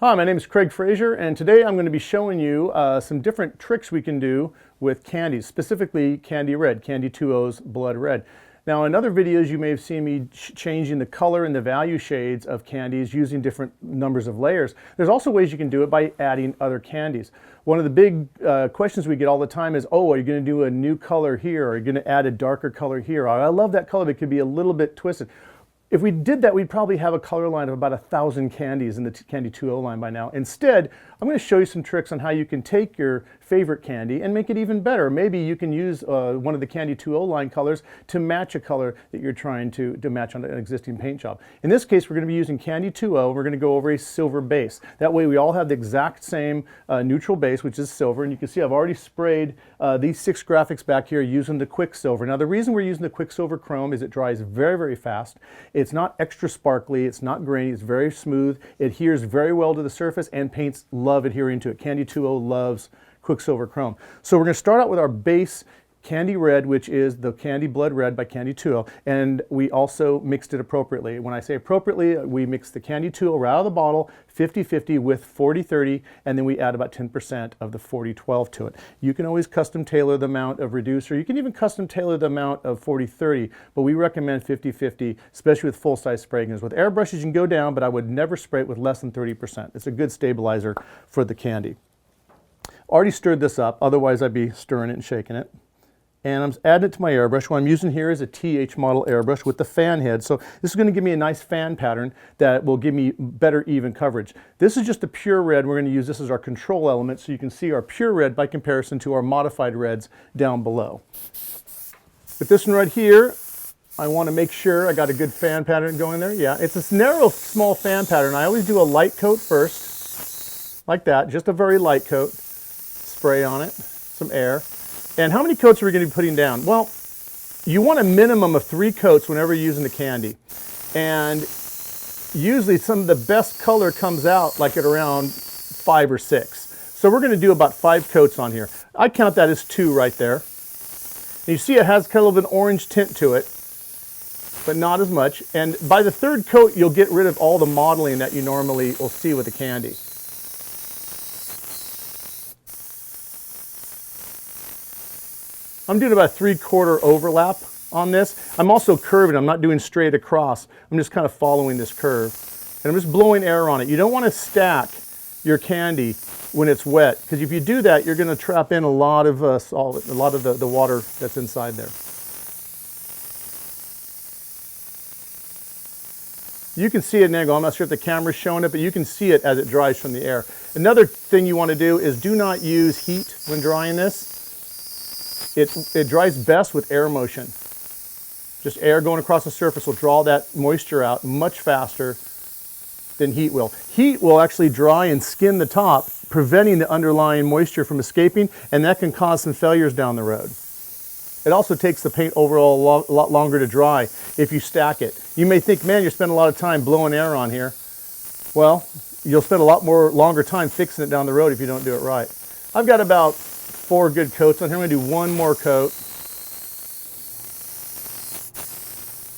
Hi, my name is Craig Fraser, and today I'm going to be showing you some different tricks we can do with candies, specifically Candy Red, Candy 2O's Blood Red. Now, in other videos, you may have seen me changing the color and the value shades of candies using different numbers of layers. There's also ways you can do it by adding other candies. One of the big questions we get all the time is, oh, are you going to do a new color here? Or are you going to add a darker color here? Or, I love that color, but it could be a little bit twisted. If we did that, we'd probably have a color line of about 1,000 candies in the Candy 2O line by now. Instead, I'm going to show you some tricks on how you can take your favorite candy and make it even better. Maybe you can use one of the Candy 2O line colors to match a color that you're trying to match on an existing paint job. In this case, we're going to be using Candy 2O. We're going to go over a silver base. That way we all have the exact same neutral base, which is silver. And you can see I've already sprayed these 6 graphics back here using the Quicksilver. Now, the reason we're using the Quicksilver Chrome is it dries very, very fast. It's not extra sparkly, it's not grainy, it's very smooth, it adheres very well to the surface, and paints love adhering to it. Candy 2O loves Quicksilver Chrome. So we're going to start out with our base Candy Red, which is the Candy Blood Red by Candy 2O, and we also mixed it appropriately. When I say appropriately, we mix the Candy 2O right out of the bottle, 50-50 with 40-30, and then we add about 10% of the 40-12 to it. You can always custom tailor the amount of reducer. You can even custom tailor the amount of 40-30, but we recommend 50-50, especially with full-size spray guns. With airbrushes, you can go down, but I would never spray it with less than 30%. It's a good stabilizer for the candy. Already stirred this up, otherwise I'd be stirring it and shaking it. And I'm adding it to my airbrush. What I'm using here is a TH model airbrush with the fan head. So this is going to give me a nice fan pattern that will give me better even coverage. This is just a pure red. We're going to use this as our control element so you can see our pure red by comparison to our modified reds down below. With this one right here, I want to make sure I got a good fan pattern going there. Yeah, it's this narrow, small fan pattern. I always do a light coat first, like that, just a very light coat. Spray on it, some air. And how many coats are we going to be putting down? Well, you want a minimum of 3 coats whenever you're using the candy. And usually some of the best color comes out like at around 5 or 6. So we're going to do about 5 coats on here. I count that as 2 right there. And you see it has kind of an orange tint to it, but not as much. And by the 3rd coat, you'll get rid of all the modeling that you normally will see with the candy. I'm doing about a 3/4 overlap on this. I'm also curving. I'm not doing straight across. I'm just kind of following this curve. And I'm just blowing air on it. You don't want to stack your candy when it's wet, because if you do that, you're going to trap in a lot of solid, a lot of the water that's inside there. You can see it at an angle. I'm not sure if the camera's showing it, but you can see it as it dries from the air. Another thing you want to do is do not use heat when drying this. It dries best with air motion. Just air going across the surface will draw that moisture out much faster than heat will. Heat will actually dry and skin the top, preventing the underlying moisture from escaping, and that can cause some failures down the road. It also takes the paint overall a lot longer to dry if you stack it. You may think, man, you're spending a lot of time blowing air on here. Well, you'll spend a lot more longer time fixing it down the road if you don't do it right. I've got about 4 good coats on here. I'm going to do 1 more coat.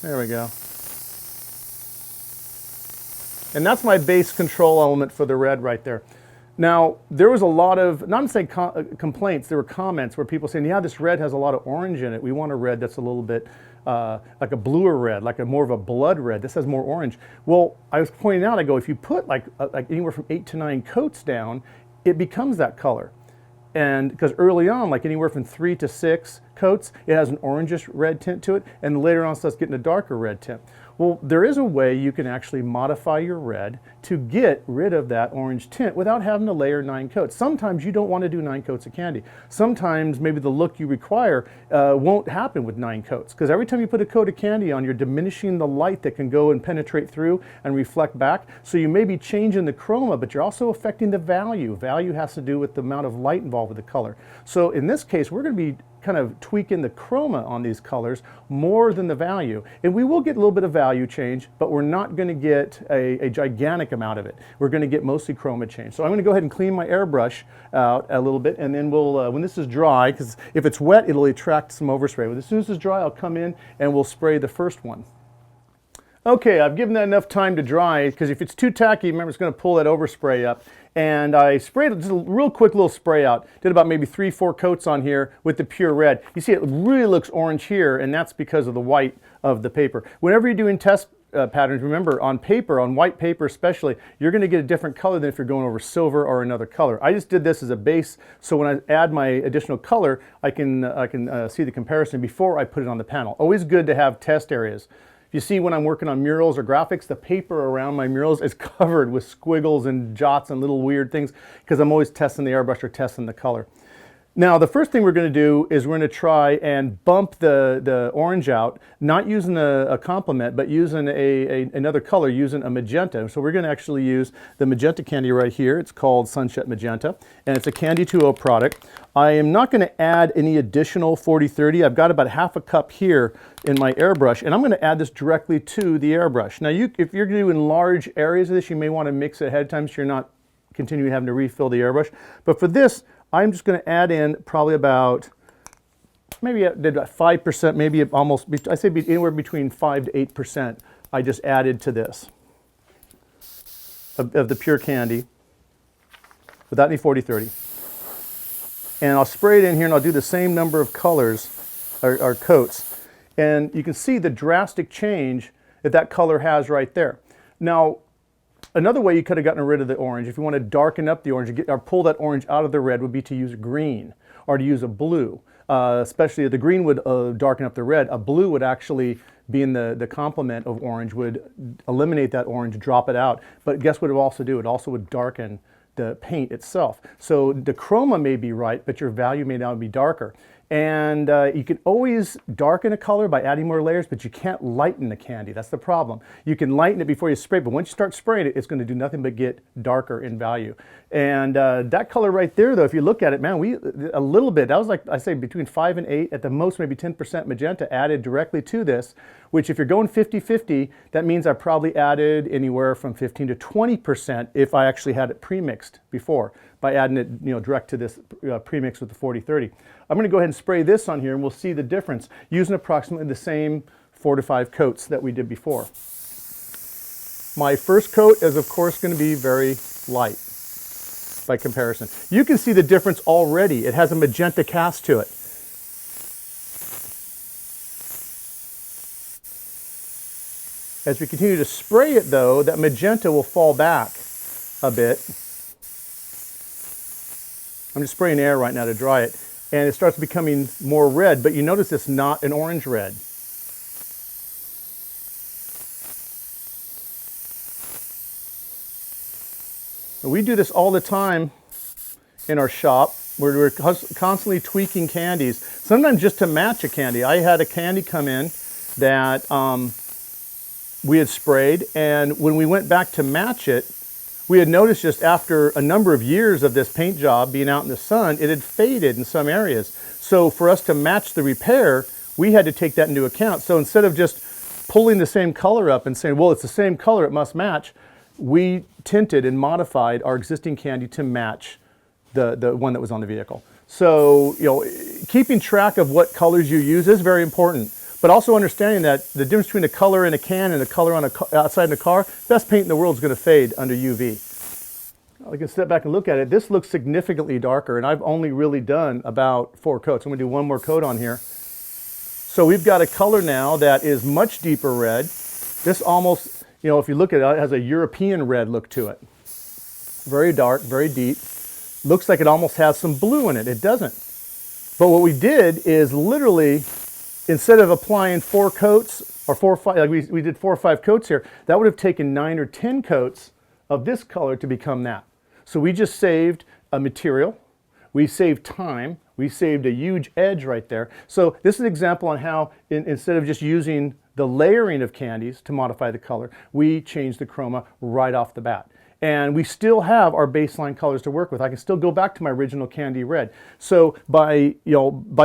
There we go. And that's my base control element for the red right there. Now, there was a lot of, not to say complaints, there were comments where people saying, yeah, this red has a lot of orange in it. We want a red that's a little bit like a bluer red, like more of a blood red. This has more orange. Well, I was pointing out, I go, if you put like anywhere from 8 to 9 coats down, it becomes that color. And because early on, like anywhere from 3 to 6 coats, it has an orangish red tint to it, and later on it starts getting a darker red tint. Well, there is a way you can actually modify your red to get rid of that orange tint without having to layer 9 coats. Sometimes you don't want to do 9 coats of candy. Sometimes maybe the look you require won't happen with 9 coats, because every time you put a coat of candy on, you're diminishing the light that can go and penetrate through and reflect back. So you may be changing the chroma, but you're also affecting the value. Value has to do with the amount of light involved with the color. So in this case, we're going to be kind of tweaking the chroma on these colors more than the value. And we will get a little bit of value change, but we're not going to get a gigantic amount of it. We're going to get mostly chroma change. So I'm going to go ahead and clean my airbrush out a little bit, and then we'll, when this is dry, because if it's wet, it'll attract some overspray. But as soon as it's dry, I'll come in and we'll spray the first one. Okay, I've given that enough time to dry, because if it's too tacky, remember it's going to pull that overspray up. And I sprayed just a real quick little spray out. Did about maybe 3-4 coats on here with the pure red. You see it really looks orange here, and that's because of the white of the paper. Whenever you're doing test patterns, remember on paper, on white paper especially, you're going to get a different color than if you're going over silver or another color. I just did this as a base, so when I add my additional color, I can see the comparison before I put it on the panel. Always good to have test areas. You see, when I'm working on murals or graphics, the paper around my murals is covered with squiggles and jots and little weird things, because I'm always testing the airbrush or testing the color. Now, the first thing we're going to do is we're going to try and bump the orange out, not using a complement, but using another color, using a magenta. So we're going to actually use the magenta candy right here. It's called Sunset Magenta, and it's a Candy 2.0 product. I am not going to add any additional 40-30. I've got about half a cup here in my airbrush, and I'm going to add this directly to the airbrush. Now, if you're doing large areas of this, you may want to mix it ahead of time so you're not continuing having to refill the airbrush. But for this, I'm just going to add in probably about, maybe I did about 5%, maybe almost, I say anywhere between 5 to 8% I just added to this of the pure candy without any 40-30. And I'll spray it in here, and I'll do the same number of colors or coats. And you can see the drastic change that color has right there. Now, another way you could have gotten rid of the orange, if you want to darken up the orange or pull that orange out of the red, would be to use green or to use a blue. Especially the green would darken up the red. A blue would actually, being the complement of orange, would eliminate that orange, drop it out. But guess what it would also do? It also would darken the paint itself. So the chroma may be right, but your value may now be darker. And you can always darken a color by adding more layers, but you can't lighten the candy. That's the problem. You can lighten it before you spray, but once you start spraying it, it's going to do nothing but get darker in value. And that color right there, though, if you look at it, man, a little bit, that was like, I say, between 5 and 8, at the most maybe 10% magenta added directly to this, which if you're going 50-50, that means I probably added anywhere from 15 to 20% if I actually had it pre-mixed before, by adding it direct to this pre-mix with the 40-30. I'm going to go ahead and spray this on here, and we'll see the difference using approximately the same 4 to 5 coats that we did before. My first coat is, of course, going to be very light by comparison. You can see the difference already. It has a magenta cast to it. As we continue to spray it, though, that magenta will fall back a bit. I'm just spraying air right now to dry it, and it starts becoming more red, but you notice it's not an orange red. We do this all the time in our shop, where we're constantly tweaking candies, sometimes just to match a candy. I had a candy come in that we had sprayed, and when we went back to match it, we had noticed just after a number of years of this paint job being out in the sun, it had faded in some areas. So for us to match the repair, we had to take that into account. So instead of just pulling the same color up and saying, well, it's the same color, it must match, we tinted and modified our existing candy to match the one that was on the vehicle. So, keeping track of what colors you use is very important. But also understanding that the difference between a color in a can and a color on outside in a car, best paint in the world is going to fade under UV. I can step back and look at it. This looks significantly darker, and I've only really done about 4 coats. I'm going to do one more coat on here. So we've got a color now that is much deeper red. This almost, if you look at it, it has a European red look to it. Very dark, very deep. Looks like it almost has some blue in it. It doesn't. But what we did is literally, instead of applying 4 coats, or 4 or 5, like we did 4 or 5 coats here, that would have taken 9 or 10 coats of this color to become that. So we just saved a material, we saved time, we saved a huge edge right there. So this is an example on how, instead of just using the layering of candies to modify the color, we changed the chroma right off the bat. And we still have our baseline colors to work with. I can still go back to my original candy red. So by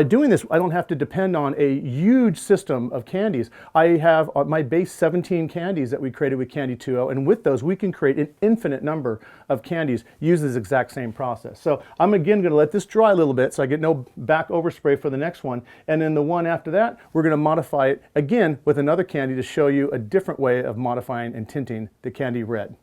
doing this, I don't have to depend on a huge system of candies. I have my base 17 candies that we created with Candy 2.0, and with those we can create an infinite number of candies using this exact same process. So I'm again going to let this dry a little bit so I get no back overspray for the next one, and then the one after that we're going to modify it again with another candy to show you a different way of modifying and tinting the candy red.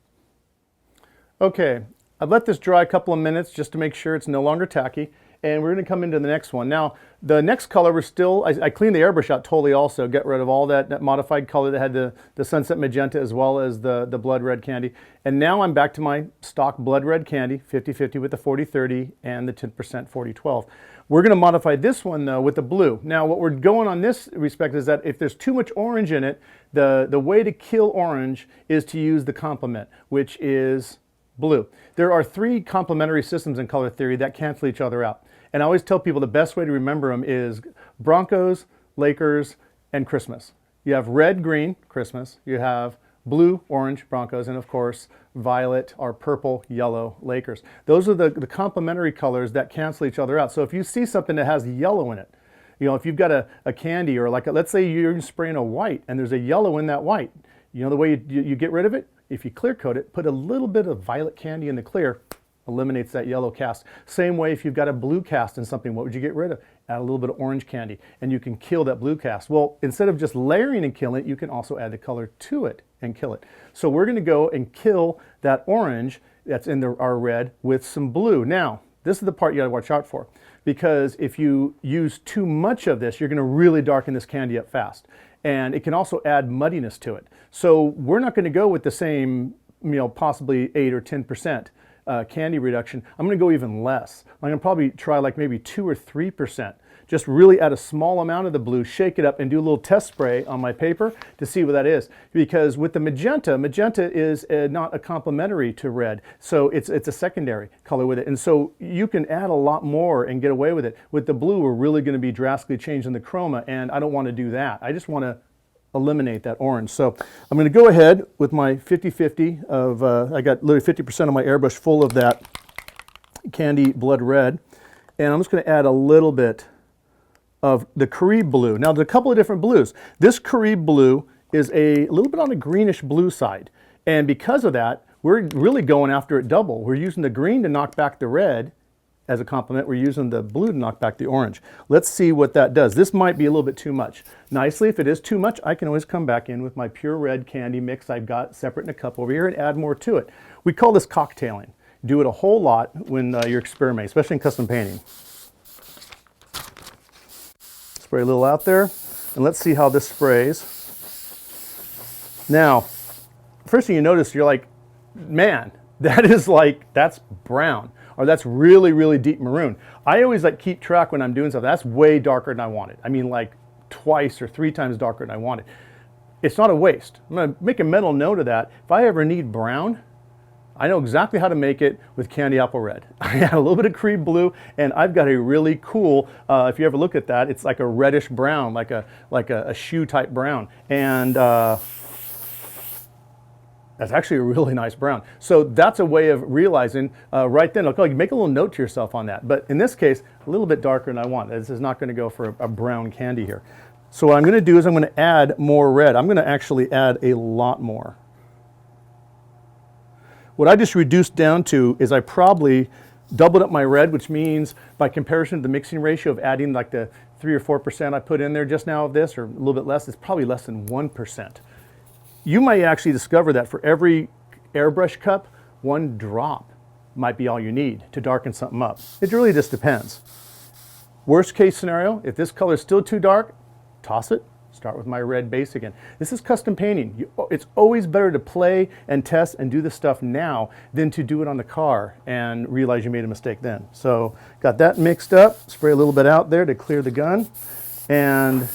Okay, I've let this dry a couple of minutes just to make sure it's no longer tacky, and we're going to come into the next one. Now, the next color, I cleaned the airbrush out totally also, get rid of all that modified color that had the Sunset Magenta as well as the blood red candy. And now I'm back to my stock blood red candy, 50-50 with the 40-30 and the 10% 40-12. We're going to modify this one though with the blue. Now what we're going on this respect is that if there's too much orange in it, the way to kill orange is to use the complement, which is blue. There are three complementary systems in color theory that cancel each other out. And I always tell people the best way to remember them is Broncos, Lakers, and Christmas. You have red, green, Christmas. You have blue, orange, Broncos, and of course, violet or purple, yellow, Lakers. Those are the complementary colors that cancel each other out. So if you see something that has yellow in it, if you've got a candy or let's say you're spraying a white and there's a yellow in that white, the way you get rid of it? If you clear coat it, put a little bit of violet candy in the clear, eliminates that yellow cast. Same way if you've got a blue cast in something, what would you get rid of? Add a little bit of orange candy and you can kill that blue cast. Well, instead of just layering and killing it, you can also add the color to it and kill it. So we're going to go and kill that orange that's in our red with some blue. Now, this is the part you got to watch out for, because if you use too much of this, you're going to really darken this candy up fast. And it can also add muddiness to it. So we're not going to go with the same, possibly 8 or 10% candy reduction. I'm going to go even less. I'm going to probably try like maybe 2 or 3%. Just really add a small amount of the blue, shake it up, and do a little test spray on my paper to see what that is. Because with the magenta is not a complementary to red, so it's a secondary color with it. And so you can add a lot more and get away with it. With the blue, we're really going to be drastically changing the chroma, and I don't want to do that. I just want to eliminate that orange. So I'm going to go ahead with my 50-50 of, I got literally 50% of my airbrush full of that candy blood red, and I'm just going to add a little bit of the Carib blue. Now there's a couple of different blues. This Carib blue is a little bit on the greenish blue side, and because of that, we're really going after it double. We're using the green to knock back the red as a complement. We're using the blue to knock back the orange. Let's see what that does. This might be a little bit too much. Nicely, if it is too much, I can always come back in with my pure red candy mix I've got separate in a cup over here and add more to it. We call this cocktailing. Do it a whole lot when you're experimenting, especially in custom painting. Spray a little out there, and let's see how this sprays. Now, first thing you notice, you're like, man, that's brown, or that's really, really deep maroon. I always keep track when I'm doing stuff. That's way darker than I want it. I mean, like twice or 3 times darker than I want it. It's not a waste. I'm going to make a mental note of that. If I ever need brown, I know exactly how to make it with candy apple red. I add a little bit of Carib blue, and I've got a really cool, if you ever look at that, it's like a reddish brown, like a shoe type brown. And that's actually a really nice brown. So that's a way of realizing right then, okay, make a little note to yourself on that. But in this case, a little bit darker than I want. This is not going to go for a brown candy here. So what I'm going to do is I'm going to add more red. I'm going to actually add a lot more. What I just reduced down to is I probably doubled up my red, which means by comparison to the mixing ratio of adding like the 3 or 4% I put in there just now of this, or a little bit less, it's probably less than 1%. You might actually discover that for every airbrush cup, 1 drop might be all you need to darken something up. It really just depends. Worst case scenario, if this color is still too dark, toss it. Start with my red base again. This is custom painting. It's always better to play and test and do this stuff now than to do it on the car and realize you made a mistake then. So got that mixed up, spray a little bit out there to clear the gun, and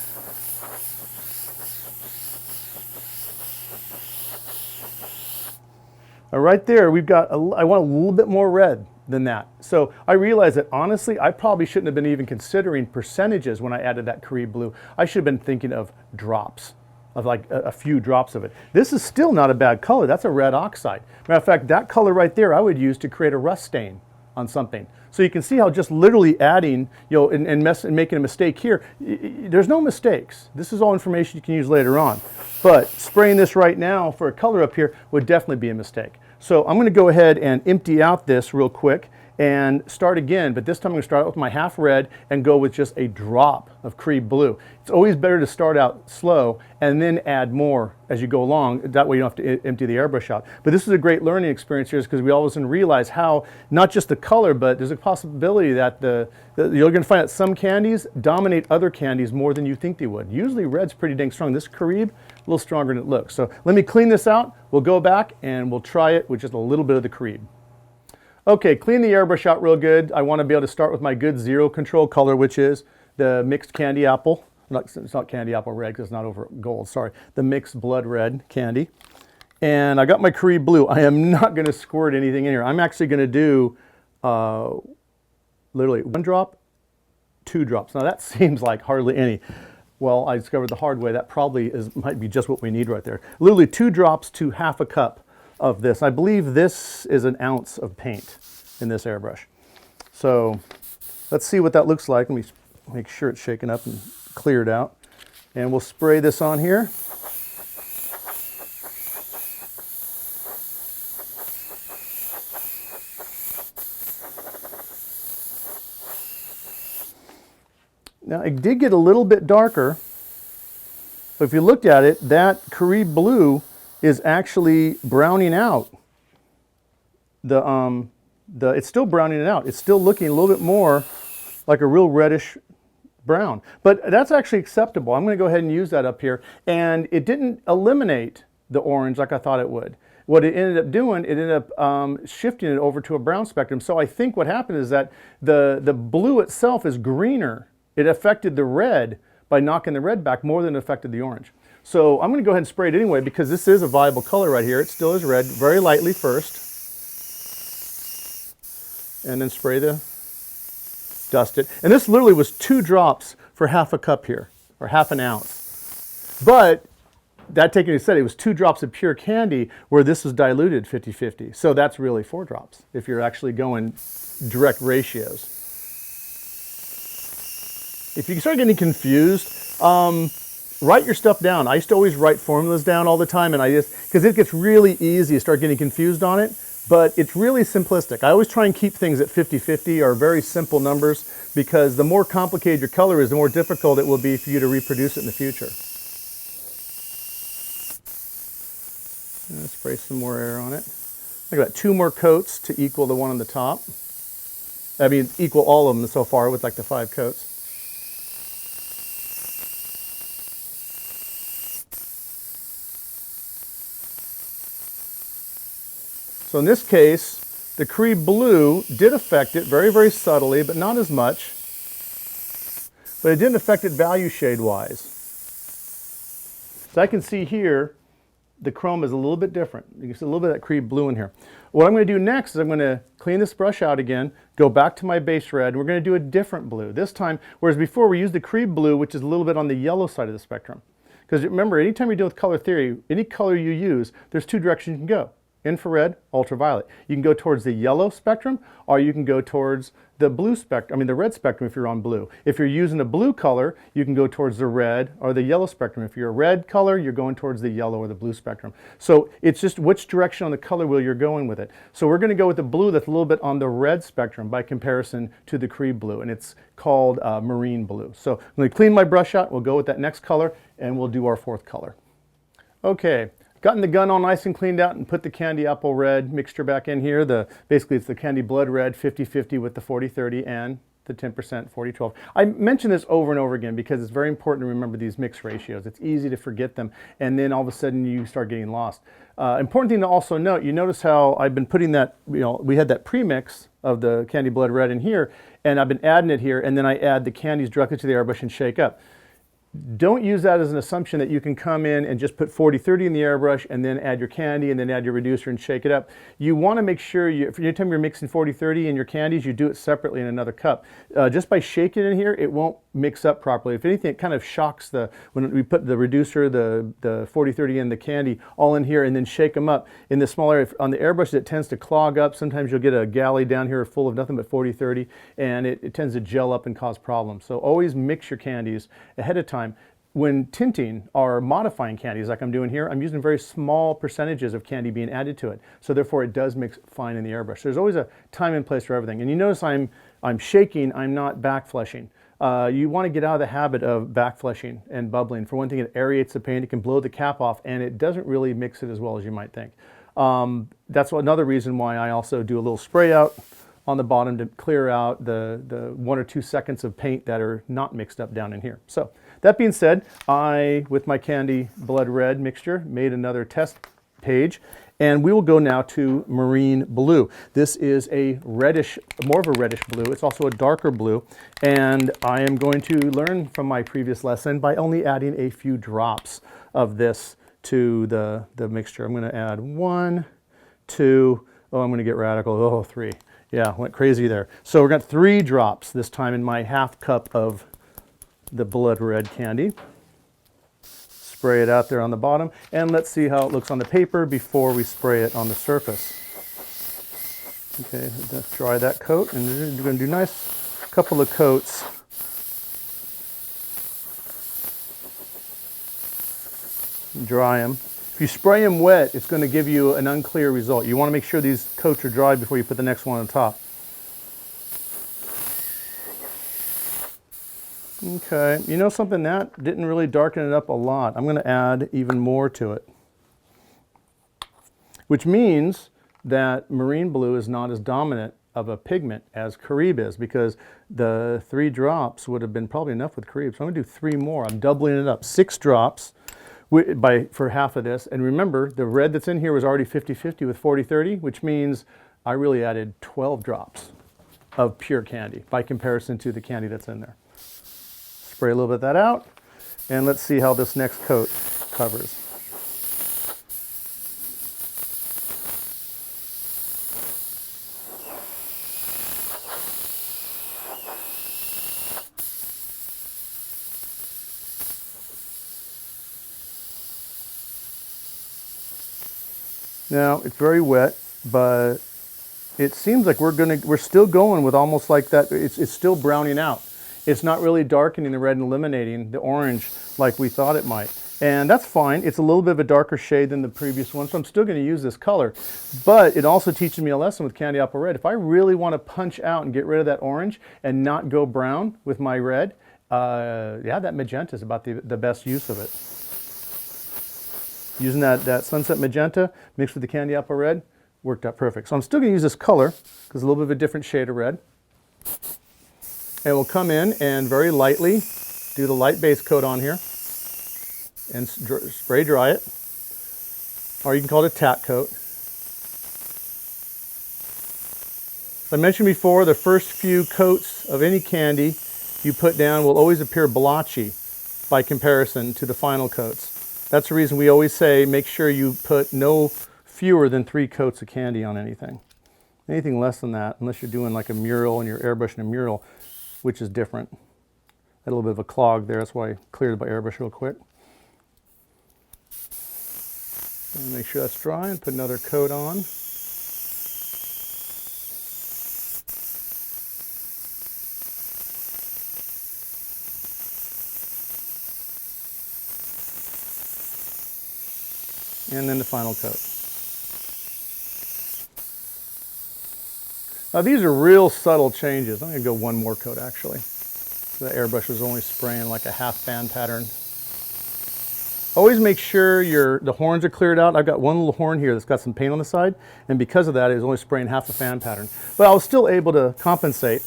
right there we've got, I want a little bit more red than that. So I realized that honestly, I probably shouldn't have been even considering percentages when I added that Carib blue. I should have been thinking of drops of like a few drops of it. This is still not a bad color. That's a red oxide. Matter of fact, that color right there I would use to create a rust stain on something. So you can see how just literally adding, and making a mistake here, there's no mistakes. This is all information you can use later on. But spraying this right now for a color up here would definitely be a mistake. So I'm going to go ahead and empty out this real quick and start again, but this time I'm going to start out with my half red and go with just a drop of Cree blue. It's always better to start out slow and then add more as you go along. That way you don't have to empty the airbrush out. But this is a great learning experience here because we all of a sudden realize how not just the color, but there's a possibility that you're going to find that some candies dominate other candies more than you think they would. Usually red's pretty dang strong. This Carib, a little stronger than it looks. So let me clean this out. We'll go back and we'll try it with just a little bit of the Carib. Okay, clean the airbrush out real good. I want to be able to start with my good zero control color, which is the mixed candy apple. It's not candy apple red because it's not over gold, sorry. The mixed blood red candy. And I got my Carib blue. I am not going to squirt anything in here. I'm actually going to do literally 1 drop, 2 drops. Now that seems like hardly any. Well, I discovered the hard way that probably might be just what we need right there. Literally 2 drops to half a cup of this. I believe this is 1 ounce of paint in this airbrush. So let's see what that looks like. Let me make sure it's shaken up and cleared out. And we'll spray this on here. Now it did get a little bit darker, but if you looked at it, that Carib blue is actually browning out. It's still browning it out. It's still looking a little bit more like a real reddish brown. But that's actually acceptable. I'm going to go ahead and use that up here. And it didn't eliminate the orange like I thought it would. What it ended up doing, it ended up shifting it over to a brown spectrum. So I think what happened is that the blue itself is greener. It affected the red by knocking the red back more than it affected the orange. So I'm going to go ahead and spray it anyway because this is a viable color right here. It still is red, very lightly first. And then spray dust it. And this literally was 2 drops for half a cup here, or half an ounce. But that taking it said, it was 2 drops of pure candy where this was diluted 50-50. So that's really 4 drops if you're actually going direct ratios. If you start getting confused, write your stuff down. I used to always write formulas down all the time, and because it gets really easy to start getting confused on it, but it's really simplistic. I always try and keep things at 50-50 or very simple numbers because the more complicated your color is, the more difficult it will be for you to reproduce it in the future. Spray some more air on it. I got 2 more coats to equal the one on the top. I mean, equal all of them so far with like the 5 coats. So in this case, the Carib blue did affect it very, very subtly, but not as much. But it didn't affect it value shade wise. So I can see here, the chrome is a little bit different. You can see a little bit of that Carib blue in here. What I'm going to do next is I'm going to clean this brush out again, go back to my base red, and we're going to do a different blue. This time, whereas before we used the Carib blue, which is a little bit on the yellow side of the spectrum. Because remember, anytime you're dealing with color theory, any color you use, there's 2 directions you can go. Infrared, ultraviolet. You can go towards the yellow spectrum, or you can go towards the blue spectrum, the red spectrum if you're on blue. If you're using a blue color, you can go towards the red or the yellow spectrum. If you're a red color, you're going towards the yellow or the blue spectrum. So it's just which direction on the color wheel you're going with it. So we're going to go with the blue that's a little bit on the red spectrum by comparison to the Carib blue, and it's called marine blue. So I'm going to clean my brush out, we'll go with that next color, and we'll do our 4th color. Okay. Gotten the gun all nice and cleaned out and put the candy apple red mixture back in here. Basically it's the candy blood red 50-50 with the 40-30 and the 10% 40-12. I mention this over and over again because it's very important to remember these mix ratios. It's easy to forget them and then all of a sudden you start getting lost. Important thing to also note, you notice how I've been putting that, we had that premix of the candy blood red in here and I've been adding it here and then I add the candies directly to the airbrush and shake up. don't use that as an assumption that you can come in and just put 40-30 in the airbrush and then add your candy and then add your reducer and shake it up. You want to make sure, anytime you're mixing 40-30 in your candies, you do it separately in another cup. Just by shaking it in here, it won't mix up properly. If anything, it kind of shocks when we put the reducer, the 40-30 and the candy all in here and then shake them up. In the small area, on the airbrush, it tends to clog up. Sometimes you'll get a galley down here full of nothing but 40-30, and it tends to gel up and cause problems. So always mix your candies ahead of time. When tinting or modifying candies like I'm doing here, I'm using very small percentages of candy being added to it. So therefore it does mix fine in the airbrush. There's always a time and place for everything. And you notice I'm shaking, I'm not back flushing. You want to get out of the habit of back flushing and bubbling. For one thing, it aerates the paint, it can blow the cap off, and it doesn't really mix it as well as you might think. That's another reason why I also do a little spray out on the bottom to clear out the 1 or 2 seconds of paint that are not mixed up down in here. So that being said, I, with my Candy Blood Red mixture, made another test page, and we will go now to Marine Blue. This is a reddish, more of a reddish blue. It's also a darker blue, and I am going to learn from my previous lesson by only adding a few drops of this to the mixture. I'm going to add 1, 2, oh, I'm going to get radical, oh, 3. Yeah, went crazy there. So we're got 3 drops this time in my half cup of the blood red candy. Spray it out there on the bottom, and let's see how it looks on the paper before we spray it on the surface. Okay, let's dry that coat, and we're going to do a nice couple of coats. Dry them. If you spray them wet, it's going to give you an unclear result. You want to make sure these coats are dry before you put the next one on top. Okay, you know something, that didn't really darken it up a lot. I'm going to add even more to it. Which means that marine blue is not as dominant of a pigment as Carib is, because the 3 drops would have been probably enough with Carib. So I'm going to do 3 more. I'm doubling it up. 6 drops for half of this. And remember, the red that's in here was already 50-50 with 40-30, which means I really added 12 drops of pure candy by comparison to the candy that's in there. Spray a little bit of that out, and let's see how this next coat covers. Now, it's very wet, but it seems like we're still going with almost like that. It's still browning out. It's not really darkening the red and eliminating the orange like we thought it might. And that's fine. It's a little bit of a darker shade than the previous one, so I'm still going to use this color. But it also teaches me a lesson with Candy Apple Red. If I really want to punch out and get rid of that orange and not go brown with my red, yeah, that magenta is about the best use of it. Using that Sunset Magenta mixed with the Candy Apple Red worked out perfect. So I'm still going to use this color because it's a little bit of a different shade of red. And we'll come in and very lightly do the light base coat on here and spray dry it, or you can call it a tack coat. As I mentioned before, the first few coats of any candy you put down will always appear blotchy by comparison to the final coats. That's the reason we always say make sure you put no fewer than 3 coats of candy on anything. Anything less than that, unless you're doing like a mural and you're airbrushing a mural, which is different. Had a little bit of a clog there, that's why I cleared it by airbrush real quick. And make sure that's dry and put another coat on. And then the final coat. Now these are real subtle changes. I'm going to go 1 more coat actually. The airbrush is only spraying like a half fan pattern. Always make sure the horns are cleared out. I've got one little horn here that's got some paint on the side, and because of that, it was only spraying half the fan pattern. But I was still able to compensate.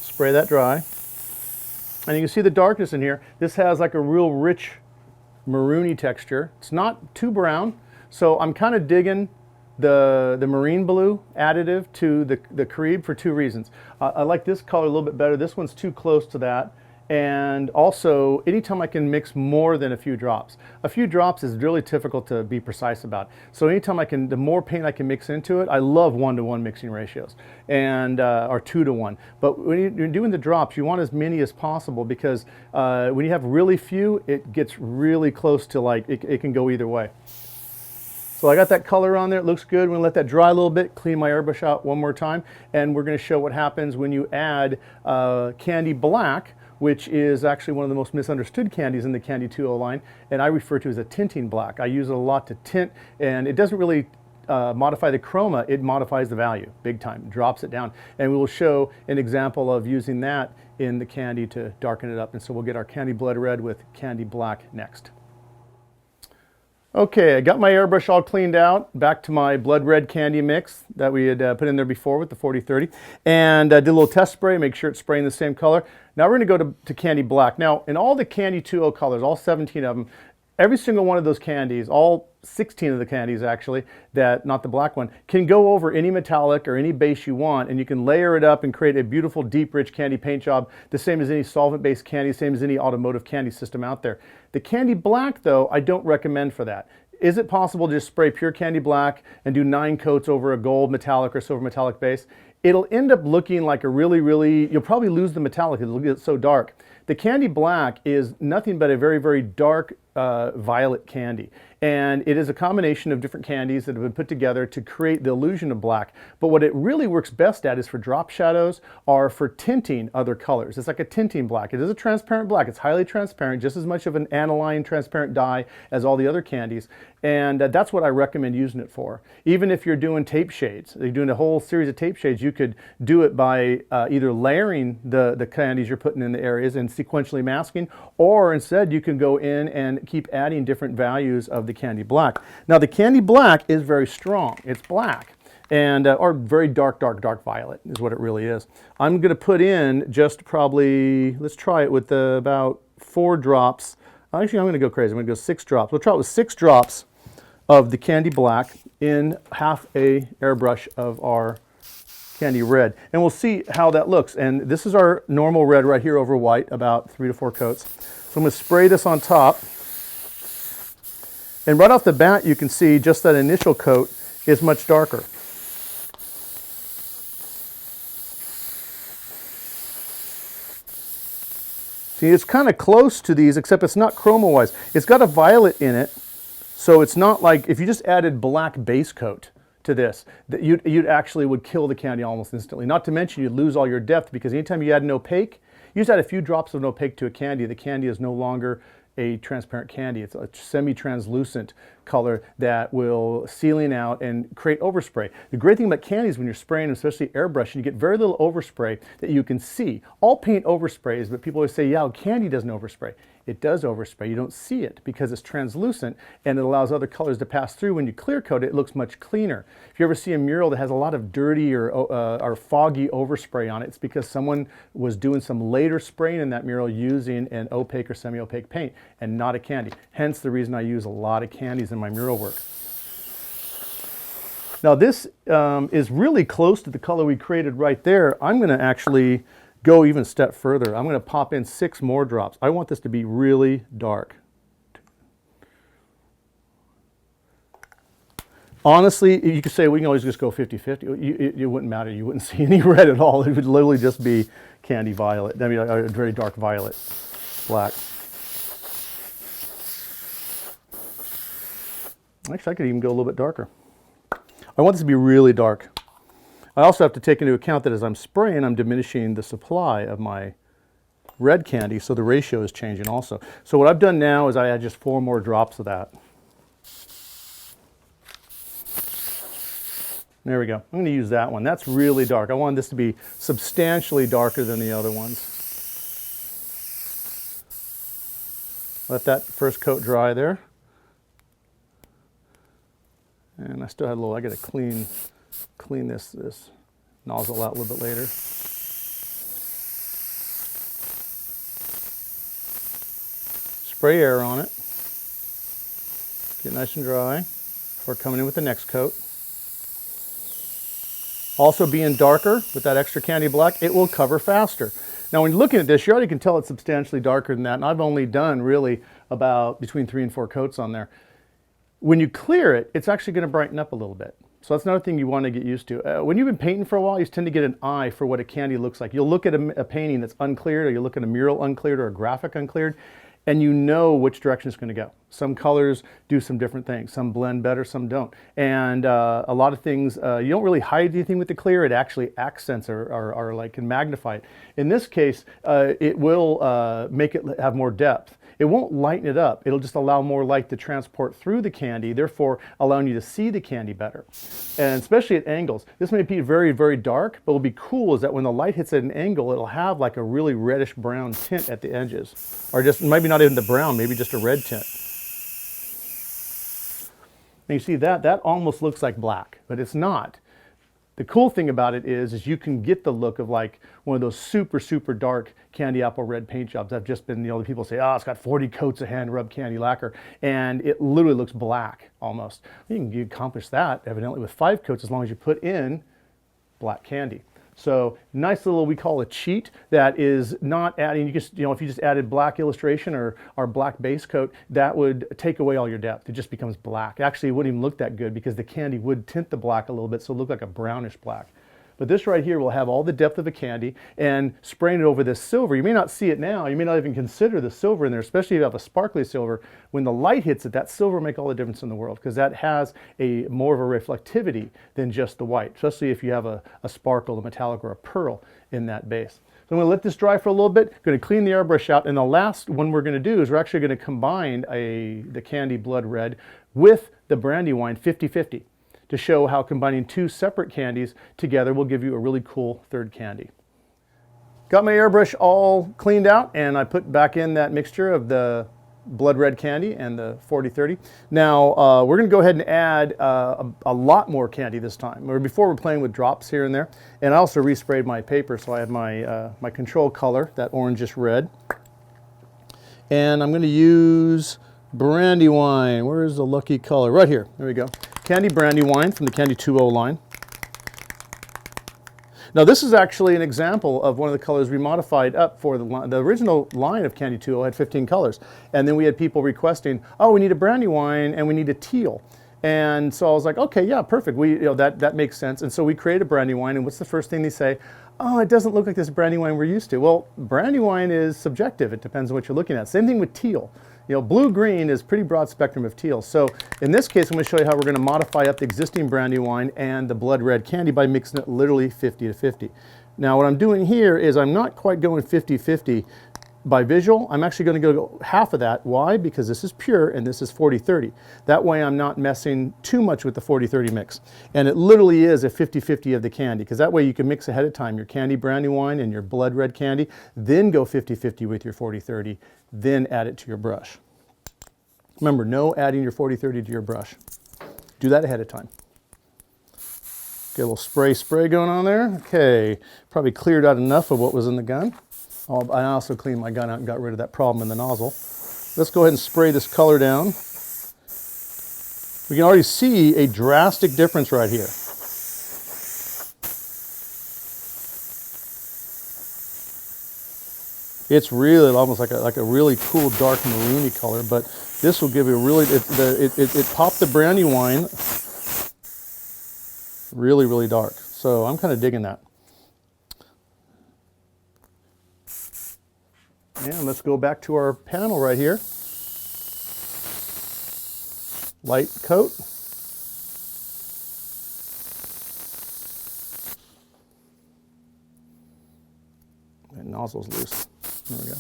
Spray that dry. And you can see the darkness in here. This has like a real rich maroony texture. It's not too brown, so I'm kind of digging the marine blue additive to the Carib for 2 reasons. I like this color a little bit better. This one's too close to that, and also anytime I can mix more than a few drops. A few drops is really difficult to be precise about. So anytime I can, the more paint I can mix into it, I love 1-to-1 mixing ratios, and or 2-to-1. But when you're doing the drops, you want as many as possible, because when you have really few, it gets really close to, like, it can go either way. So I got that color on there, it looks good. We're gonna let that dry a little bit, clean my airbrush out one more time, and we're gonna show what happens when you add Candy Black, which is actually one of the most misunderstood candies in the Candy 2.0 line, and I refer to as a tinting black. I use it a lot to tint, and it doesn't really modify the chroma, it modifies the value big time, drops it down. And we will show an example of using that in the candy to darken it up. And so we'll get our Candy Blood Red with Candy Black next. Okay, I got my airbrush all cleaned out, back to my blood red candy mix that we had put in there before with the 40-30, and did a little test spray, make sure it's spraying the same color. Now we're going to go to Candy Black. Now, in all the Candy 2.0 colors, all 17 of them, every single one of those candies, all 16 of the candies actually, that, not the black one, can go over any metallic or any base you want, and you can layer it up and create a beautiful, deep, rich candy paint job, the same as any solvent-based candy, same as any automotive candy system out there. The Candy Black, though, I don't recommend for that. Is it possible to just spray pure Candy Black and do 9 coats over a gold metallic or silver metallic base? It'll end up looking like a really, you'll probably lose the metallic, it'll get so dark. The Candy Black is nothing but a very, very dark violet candy. And it is a combination of different candies that have been put together to create the illusion of black. But what it really works best at is for drop shadows or for tinting other colors. It's like a tinting black. It is a transparent black. It's highly transparent, just as much of an aniline transparent dye as all the other candies. And that's what I recommend using it for. Even if you're doing tape shades, you're doing a whole series of tape shades, you could do it by either layering the candies you're putting in the areas and sequentially masking, or instead you can go in and keep adding different values of the Candy Black. Now the Candy Black is very strong. It's black, and or very dark violet is what it really is. I'm going to put in just probably, let's try it with about 4 drops. Actually, I'm going to go crazy. I'm going to go 6 drops. We'll try it with 6 drops of the Candy Black in half a airbrush of our Candy Red, and we'll see how that looks. And this is our normal red right here over white, about 3 to 4 coats. So I'm going to spray this on top. And right off the bat, you can see just that initial coat is much darker. See, it's kind of close to these, except it's not chroma-wise. It's got a violet in it, so it's not like if you just added black base coat to this, that you'd actually would kill the candy almost instantly. Not to mention you'd lose all your depth, because anytime you add an opaque, you just add a few drops of an opaque to a candy, the candy is no longer a transparent candy. It's a semi-translucent color that will sealing out and create overspray. The great thing about candy is when you're spraying, especially airbrushing, you get very little overspray that you can see. All paint oversprays, but people always say, yeah, candy doesn't overspray. It does overspray. You don't see it because it's translucent and it allows other colors to pass through. When you clear coat it, it looks much cleaner. If you ever see a mural that has a lot of dirty or foggy overspray on it, it's because someone was doing some later spraying in that mural using an opaque or semi-opaque paint and not a candy. Hence the reason I use a lot of candies in my mural work. Now this is really close to the color we created right there. I'm going to actually go even a step further. I'm going to pop in 6 more drops. I want this to be really dark. Honestly, you could say we can always just go 50-50. It wouldn't matter. You wouldn't see any red at all. It would literally just be candy violet. I mean, a very dark violet, black. Actually, I could even go a little bit darker. I want this to be really dark. I also have to take into account that as I'm spraying, I'm diminishing the supply of my red candy, so the ratio is changing also. So what I've done now is I add just 4 more drops of that. There we go. I'm going to use that one. That's really dark. I want this to be substantially darker than the other ones. Let that first coat dry there. And I still had a little, I got to clean this nozzle out a little bit later. Spray air on it. Get nice and dry before coming in with the next coat. Also being darker with that extra candy black, it will cover faster. Now when you're looking at this, you already can tell it's substantially darker than that, and I've only done really about between 3 and 4 coats on there. When you clear it, it's actually going to brighten up a little bit. So that's another thing you want to get used to. When you've been painting for a while, you tend to get an eye for what a candy looks like. You'll look at a painting that's uncleared, or you look at a mural uncleared, or a graphic uncleared, and you know which direction it's going to go. Some colors do some different things. Some blend better, some don't. And a lot of things, you don't really hide anything with the clear. It actually accents or like can magnify it. In this case, it will make it have more depth. It won't lighten it up. It'll just allow more light to transport through the candy, therefore allowing you to see the candy better. And especially at angles. This may be very, very dark, but what'll be cool is that when the light hits at an angle, it'll have like a really reddish brown tint at the edges. Or just maybe not even the brown, maybe just a red tint. And you see that almost looks like black, but it's not. The cool thing about it is you can get the look of like one of those super, super dark candy apple red paint jobs. I've just been, the people say, oh, it's got 40 coats of hand rubbed candy lacquer, and it literally looks black almost. You can accomplish that evidently with 5 coats as long as you put in black candy. So nice little, we call a cheat that is not adding, if you just added black illustration or black base coat, that would take away all your depth. It just becomes black. Actually, it wouldn't even look that good because the candy would tint the black a little bit, so it looked like a brownish black. But this right here will have all the depth of the candy, and spraying it over this silver, you may not see it now, you may not even consider the silver in there, especially if you have a sparkly silver. When the light hits it, that silver will make all the difference in the world, because that has more of a reflectivity than just the white, especially if you have a sparkle, a metallic, or a pearl in that base. So I'm going to let this dry for a little bit, going to clean the airbrush out, and the last one we're going to do is we're actually going to combine the Candy Blood Red with the Brandywine 50-50. To show how combining 2 separate candies together will give you a really cool third candy. Got my airbrush all cleaned out, and I put back in that mixture of the blood red candy and the 40-30. Now we're going to go ahead and add a lot more candy this time. Before we're playing with drops here and there, and I also resprayed my paper, so I have my control color, that orangish red. And I'm going to use Brandywine. Where is the lucky color? Right here. There we go. Candy Brandywine from the Candy 2.0 line. Now this is actually an example of one of the colors we modified up for the original line of Candy 2.0 had 15 colors. And then we had people requesting, oh, we need a Brandywine and we need a teal. And so I was like, okay, yeah, perfect. That makes sense. And so we created a Brandywine, and what's the first thing they say? Oh, it doesn't look like this Brandywine we're used to. Well, Brandywine is subjective. It depends on what you're looking at. Same thing with teal. Blue-green is pretty broad spectrum of teal. So in this case, I'm going to show you how we're going to modify up the existing Brandywine and the blood red candy by mixing it literally 50-50. Now what I'm doing here is I'm not quite going 50-50 by visual. I'm actually going to go half of that. Why? Because this is pure and this is 40-30. That way I'm not messing too much with the 40-30 mix. And it literally is a 50-50 of the candy, because that way you can mix ahead of time your Candy Brandywine and your blood red candy, then go 50-50 with your 40-30, then add it to your brush. Remember, no adding your 40-30 to your brush. Do that ahead of time. Get a little spray going on there. Okay, probably cleared out enough of what was in the gun. I also cleaned my gun out and got rid of that problem in the nozzle. Let's go ahead and spray this color down. We can already see a drastic difference right here. It's really almost like a really cool dark maroony color, but this will give you a really, it popped the Brandywine really, really dark. So I'm kind of digging that. And let's go back to our panel right here. Light coat. That nozzle's loose. There we go.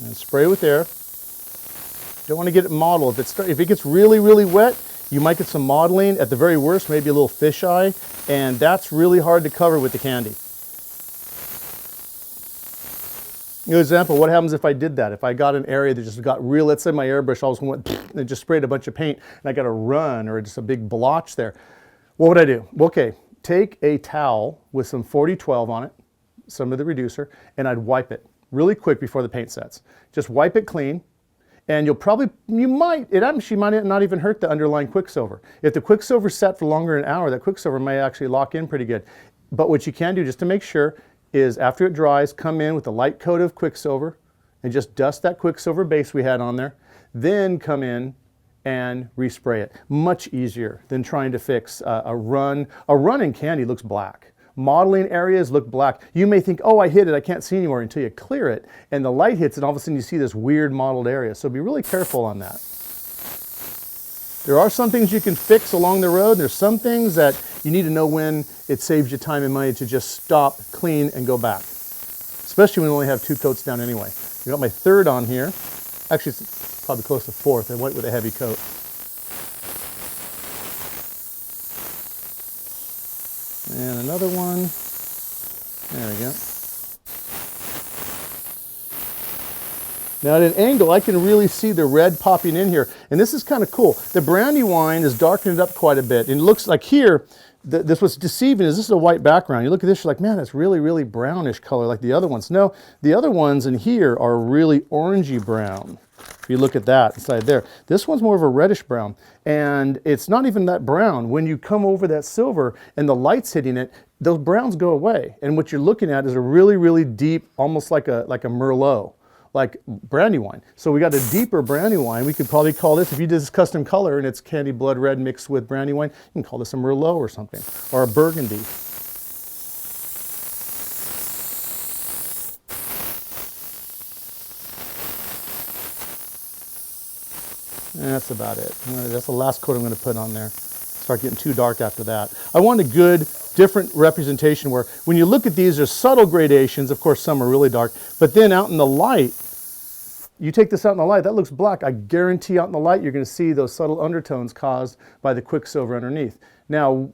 And spray with air. Don't want to get it mottled. If it gets really, really wet, you might get some mottling. At the very worst, maybe a little fisheye, and that's really hard to cover with the candy. An example, what happens if I did that? If I got an area that just got real, let's say my airbrush all of a sudden went and just sprayed a bunch of paint, and I got a run or just a big blotch there. What would I do? Okay, take a towel with some 40-12 on it, some of the reducer, and I'd wipe it really quick before the paint sets. Just wipe it clean. And you might, it actually might not even hurt the underlying quicksilver. If the quicksilver's set for longer than an hour, that quicksilver may actually lock in pretty good. But what you can do just to make sure is after it dries, come in with a light coat of quicksilver and just dust that quicksilver base we had on there. Then come in and respray it. Much easier than trying to fix a run. A run in candy looks black. Modeling areas look black. You may think, oh, I hit it, I can't see anymore, until you clear it and the light hits and all of a sudden you see this weird mottled area. So be really careful on that. There are some things you can fix along the road. There's some things that you need to know when it saves you time and money to just stop, clean, and go back. Especially when we only have 2 coats down anyway. I got my 3rd on here. Actually, it's probably close to 4th. I went with a heavy coat. And another one. There we go. Now at an angle, I can really see the red popping in here. And this is kind of cool. The Brandywine is darkened it up quite a bit. And it looks like here, this what's deceiving is this is a white background. You look at this, you're like, man, that's really, really brownish color like the other ones. No, the other ones in here are really orangey brown. If you look at that inside there, this one's more of a reddish brown, and it's not even that brown. When you come over that silver and the light's hitting it, those browns go away. And what you're looking at is a really, really deep, almost like a Merlot, like Brandywine. So we got a deeper Brandywine. We could probably call this, if you did this custom color and it's candy blood red mixed with Brandywine, you can call this a Merlot or something, or a Burgundy. And that's about it. That's the last coat I'm going to put on there. Start getting too dark after that. I want a good, different representation where when you look at these, there's subtle gradations. Of course, some are really dark. But then out in the light, you take this out in the light, that looks black. I guarantee out in the light, you're going to see those subtle undertones caused by the quicksilver underneath. Now,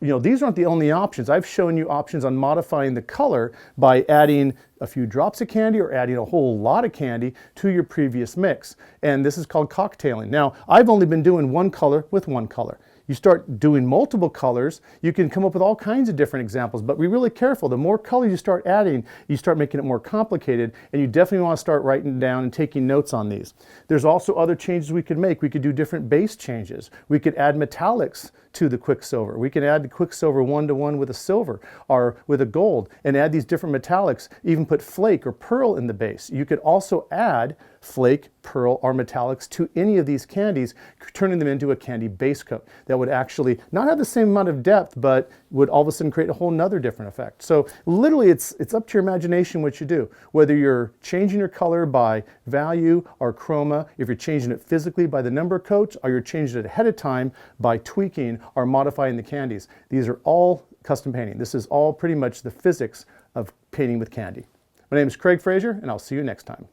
you know, these aren't the only options. I've shown you options on modifying the color by adding a few drops of candy or adding a whole lot of candy to your previous mix. And this is called cocktailing. Now, I've only been doing one color with one color. You start doing multiple colors, you can come up with all kinds of different examples, but be really careful. The more colors you start adding, you start making it more complicated, and you definitely want to start writing down and taking notes on these. There's also other changes we could make. We could do different base changes. We could add metallics to the quicksilver. We can add the quicksilver 1-to-1 with a silver or with a gold and add these different metallics, even put flake or pearl in the base. You could also add flake, pearl, or metallics to any of these candies, turning them into a candy base coat that would actually not have the same amount of depth, but would all of a sudden create a whole nother different effect. So literally it's up to your imagination what you do. Whether you're changing your color by value or chroma, if you're changing it physically by the number of coats, or you're changing it ahead of time by tweaking or modifying the candies. These are all custom painting. This is all pretty much the physics of painting with candy. My name is Craig Fraser, and I'll see you next time.